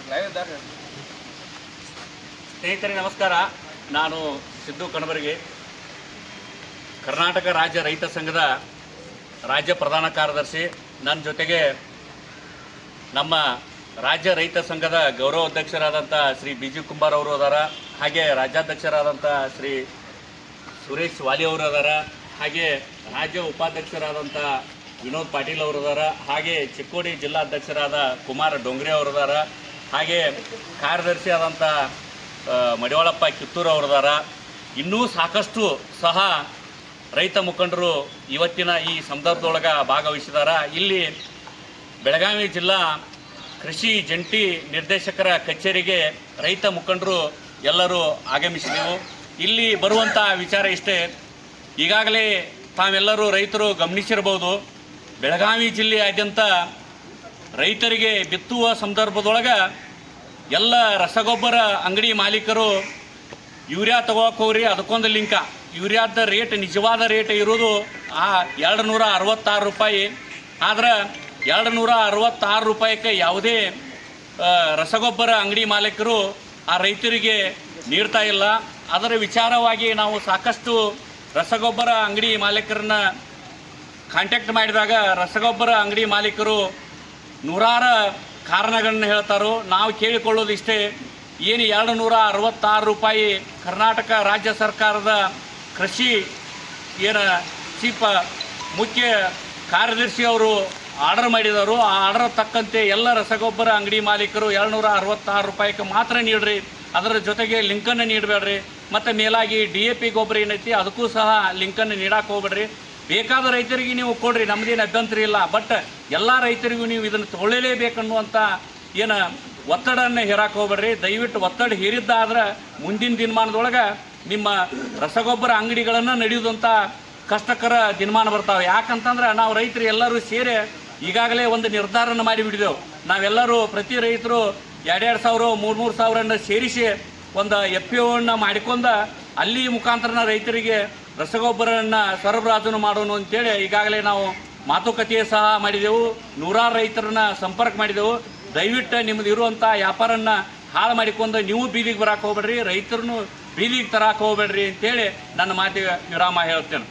ಸ್ನೇಹಿತರೆ ನಮಸ್ಕಾರ. ನಾನು ಸಿದ್ದು ಕಣಬರಗಿ, ಕರ್ನಾಟಕ ರಾಜ್ಯ ರೈತ ಸಂಘದ ರಾಜ್ಯ ಪ್ರಧಾನ ಕಾರ್ಯದರ್ಶಿ. ನನ್ನ ಜೊತೆಗೆ ನಮ್ಮ ರಾಜ್ಯ ರೈತ ಸಂಘದ ಗೌರವ ಅಧ್ಯಕ್ಷರಾದಂಥ ಶ್ರೀ ಬಿ.ಜಿ. ಕುಂಬಾರ್ ಅವರು ಅದಾರ, ಹಾಗೆ ರಾಜ್ಯಾಧ್ಯಕ್ಷರಾದಂಥ ಶ್ರೀ ಸುರೇಶ್ ವಾಲಿ ಅವರು ಅದಾರ, ಹಾಗೆ ರಾಜ್ಯ ಉಪಾಧ್ಯಕ್ಷರಾದಂಥ ವಿನೋದ್ ಪಾಟೀಲ್ ಅವರು ಅದಾರ, ಹಾಗೆ ಚಿಕ್ಕೋಡಿ ಜಿಲ್ಲಾಧ್ಯಕ್ಷರಾದ ಕುಮಾರ ಡೊಂಗ್ರೆ ಅವರು ಅದಾರ, ಹಾಗೆ ಕಾರ್ಯದರ್ಶಿ ಆದಂಥ ಮಡಿವಾಳಪ್ಪ ಕಿತ್ತೂರು ಅವರು ಅದಾರ. ಇನ್ನೂ ಸಾಕಷ್ಟು ಸಹ ರೈತ ಮುಖಂಡರು ಇವತ್ತಿನ ಈ ಸಂದರ್ಭದೊಳಗೆ ಭಾಗವಹಿಸಿದಾರ. ಇಲ್ಲಿ ಬೆಳಗಾವಿ ಜಿಲ್ಲಾ ಕೃಷಿ ಜಂಟಿ ನಿರ್ದೇಶಕರ ಕಚೇರಿಗೆ ರೈತ ಮುಖಂಡರು ಎಲ್ಲರೂ ಆಗಮಿಸಿದೆವು. ಇಲ್ಲಿ ಬರುವಂಥ ವಿಚಾರ ಇಷ್ಟೇ. ಈಗಾಗಲೇ ತಾವೆಲ್ಲರೂ ರೈತರು ಗಮನಿಸಿರ್ಬೋದು, ಬೆಳಗಾವಿ ಜಿಲ್ಲೆಯಾದ್ಯಂತ ರೈತರಿಗೆ ಬಿತ್ತುವ ಸಂದರ್ಭದೊಳಗೆ ಎಲ್ಲ ರಸಗೊಬ್ಬರ ಅಂಗಡಿ ಮಾಲೀಕರು ಯೂರಿಯಾ ತಗೋಕೆ ಹೋಗ್ರಿ, ಅದಕ್ಕೊಂದು ಲಿಂಕ. ಯೂರಿಯಾದ ರೇಟ್ ನಿಜವಾದ ರೇಟ್ ಇರೋದು $266. ಆದ್ರೆ $266 ಯಾವುದೇ ರಸಗೊಬ್ಬರ ಅಂಗಡಿ ಮಾಲೀಕರು ಆ ರೈತರಿಗೆ ನೀಡ್ತಾ ಇಲ್ಲ. ಅದರ ವಿಚಾರವಾಗಿ ನಾವು ಸಾಕಷ್ಟು ರಸಗೊಬ್ಬರ ಅಂಗಡಿ ಮಾಲೀಕರನ್ನ ಕಾಂಟ್ಯಾಕ್ಟ್ ಮಾಡಿದಾಗ ರಸಗೊಬ್ಬರ ಅಂಗಡಿ ಮಾಲೀಕರು ನೂರಾರು ಕಾರಣಗಳನ್ನ ಹೇಳ್ತಾರೋ. ನಾವು ಕೇಳಿಕೊಳ್ಳೋದು ಇಷ್ಟೇ, ಏನು $266 ಕರ್ನಾಟಕ ರಾಜ್ಯ ಸರ್ಕಾರದ ಕೃಷಿ ಚೀಫ್ ಮುಖ್ಯ ಕಾರ್ಯದರ್ಶಿ ಅವರು ಆರ್ಡರ್ ಮಾಡಿದರು. ಆ ಆರ್ಡರ್ ತಕ್ಕಂತೆ ಎಲ್ಲ ರಸಗೊಬ್ಬರ ಅಂಗಡಿ ಮಾಲೀಕರು $266 ಮಾತ್ರ ನೀಡ್ರಿ, ಅದರ ಜೊತೆಗೆ ಲಿಂಕನ್ನು ನೀಡಬೇಡ್ರಿ. ಮತ್ತು ಮೇಲಾಗಿ DAP ಗೊಬ್ಬರ ಏನೈತಿ ಅದಕ್ಕೂ ಸಹ ಲಿಂಕನ್ನು ನೀಡಕ್ಕೆ ಹೋಗ್ಬೇಡ್ರಿ. ಬೇಕಾದ ರೈತರಿಗೆ ನೀವು ಕೊಡ್ರಿ, ನಮ್ಮದೇನು ಅಭ್ಯಂತರ ಇಲ್ಲ, ಬಟ್ ಎಲ್ಲ ರೈತರಿಗೂ ನೀವು ಇದನ್ನು ತೊಗೊಳ್ಳಲೇಬೇಕನ್ನುವಂಥ ಒತ್ತಡವನ್ನು ಹೇರಕ್ಕೆ ಹೋಗ್ಬೇಡ್ರಿ. ದಯವಿಟ್ಟು ಒತ್ತಡ ಹೇರಿದ್ದಾದ್ರೆ ಮುಂದಿನ ದಿನಮಾನದೊಳಗೆ ನಿಮ್ಮ ರಸಗೊಬ್ಬರ ಅಂಗಡಿಗಳನ್ನು ನಡೆಯುವಂಥ ಕಷ್ಟಕರ ದಿನಮಾನ ಬರ್ತಾವೆ. ಯಾಕಂತಂದ್ರೆ ನಾವು ರೈತರು ಎಲ್ಲರೂ ಸೇರಿ ಈಗಾಗಲೇ ಒಂದು ನಿರ್ಧಾರನ ಮಾಡಿಬಿಟ್ಟಿದ್ದೆವು. ನಾವೆಲ್ಲರೂ ಪ್ರತಿ ರೈತರು 2,000 3,000 ಸೇರಿಸಿ ಒಂದು FPOವನ್ನು ಮಾಡಿಕೊಂಡು ಅಲ್ಲಿ ಮುಖಾಂತರ ರೈತರಿಗೆ ರಸಗೊಬ್ಬರವನ್ನು ಸರಬರಾಜು ಮಾಡೋಣ ಅಂತೇಳಿ ಈಗಾಗಲೇ ನಾವು ಮಾತುಕತೆ ಸಹ ಮಾಡಿದೆವು. ನೂರಾರು ರೈತರನ್ನ ಸಂಪರ್ಕ ಮಾಡಿದೆವು. ದಯವಿಟ್ಟು ನಿಮ್ಮದು ಇರುವಂಥ ವ್ಯಾಪಾರನ್ನು ಹಾಳು ಮಾಡಿಕೊಂಡು ನೀವು ಬೀದಿಗೆ ಬರಕ್ಕೆ ಹೋಗ್ಬೇಡ್ರಿ, ರೈತರನ್ನು ಬೀದಿಗೆ ತರಕ್ಕೆ ಹೋಗ್ಬೇಡ್ರಿ ಅಂತೇಳಿ ನನ್ನ ಮಾತಿಗೆ ವಿರಾಮ ಹೇಳ್ತೇನೆ.